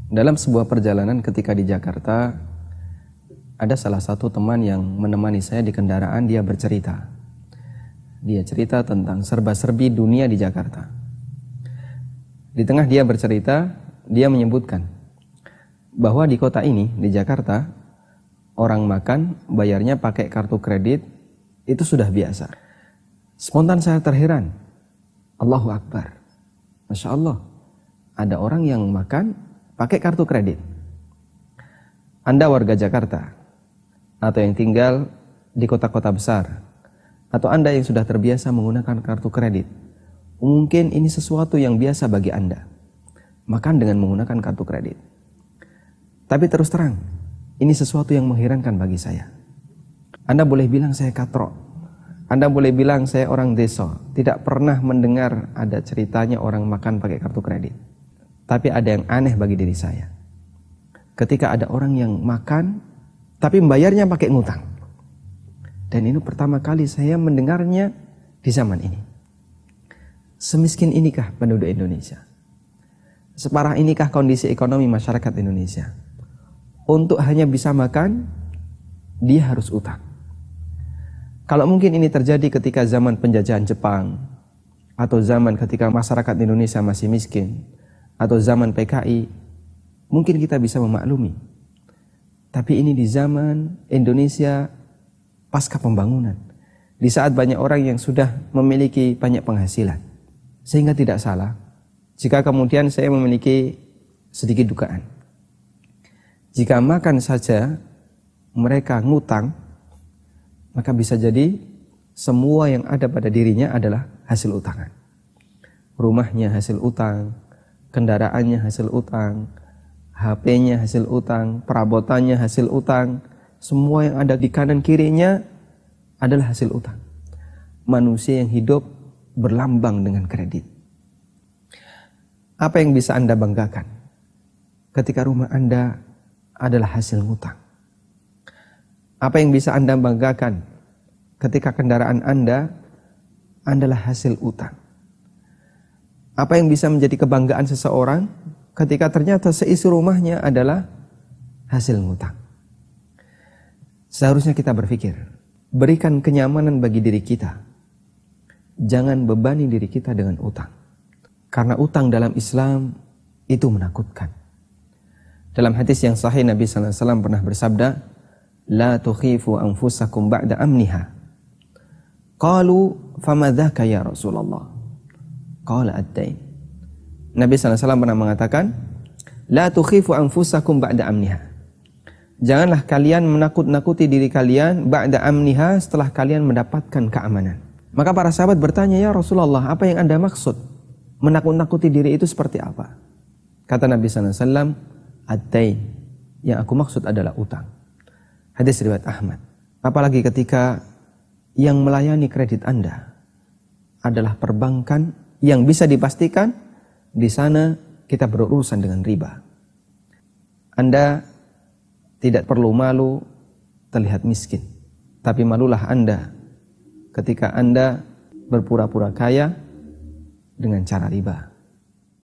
Dalam sebuah perjalanan ketika di Jakarta, ada salah satu teman yang menemani saya di kendaraan. Dia bercerita. Dia cerita tentang serba-serbi dunia di Jakarta. Di tengah dia bercerita, dia menyebutkan bahwa di kota ini, di Jakarta, orang makan bayarnya pakai kartu kredit itu sudah biasa. Spontan saya terheran. Allahu Akbar. Masya Allah, ada orang yang makan pakai kartu kredit. Anda warga Jakarta, atau yang tinggal di kota-kota besar, atau Anda yang sudah terbiasa menggunakan kartu kredit, mungkin ini sesuatu yang biasa bagi Anda, makan dengan menggunakan kartu kredit. Tapi terus terang, ini sesuatu yang mengherankan bagi saya. Anda boleh bilang saya katrok, Anda boleh bilang saya orang desa, tidak pernah mendengar ada ceritanya orang makan pakai kartu kredit. Tapi ada yang aneh bagi diri saya. Ketika ada orang yang makan, tapi membayarnya pakai ngutang. Dan ini pertama kali saya mendengarnya di zaman ini. Semiskin inikah penduduk Indonesia? Separah inikah kondisi ekonomi masyarakat Indonesia? Untuk hanya bisa makan, dia harus utang. Kalau mungkin ini terjadi ketika zaman penjajahan Jepang, atau zaman ketika masyarakat Indonesia masih miskin, atau zaman PKI, mungkin kita bisa memaklumi. Tapi ini di zaman Indonesia pasca pembangunan, di saat banyak orang yang sudah memiliki banyak penghasilan. Sehingga tidak salah jika kemudian saya memiliki sedikit dugaan. Jika makan saja mereka ngutang, maka bisa jadi semua yang ada pada dirinya adalah hasil utangan. Rumahnya hasil utang, kendaraannya hasil utang, HP-nya hasil utang, perabotannya hasil utang, semua yang ada di kanan kirinya adalah hasil utang. Manusia yang hidup berlambang dengan kredit. Apa yang bisa Anda banggakan ketika rumah Anda adalah hasil utang? Apa yang bisa Anda banggakan ketika kendaraan Anda adalah hasil utang? Apa yang bisa menjadi kebanggaan seseorang ketika ternyata seisi rumahnya adalah hasil ngutang? Seharusnya kita berpikir, berikan kenyamanan bagi diri kita. Jangan bebani diri kita dengan utang. Karena utang dalam Islam itu menakutkan. Dalam hadis yang sahih Nabi SAW pernah bersabda, "La tukhifu anfusakum ba'da amniha." Qalu, "Fama dzaka ya Rasulullah?" Qala ad-dain. Nabi SAW pernah mengatakan, La tukhifu anfusakum ba'da amniha. Janganlah kalian menakut-nakuti diri kalian ba'da amniha, setelah kalian mendapatkan keamanan. Maka para sahabat bertanya, ya Rasulullah, apa yang Anda maksud? Menakut-nakuti diri itu seperti apa? Kata Nabi SAW, ad-dain. Yang aku maksud adalah utang. Hadis riwayat Ahmad. Apalagi ketika yang melayani kredit Anda adalah perbankan yang bisa dipastikan di sana kita berurusan dengan riba. Anda tidak perlu malu terlihat miskin, tapi malulah Anda ketika Anda berpura-pura kaya dengan cara riba.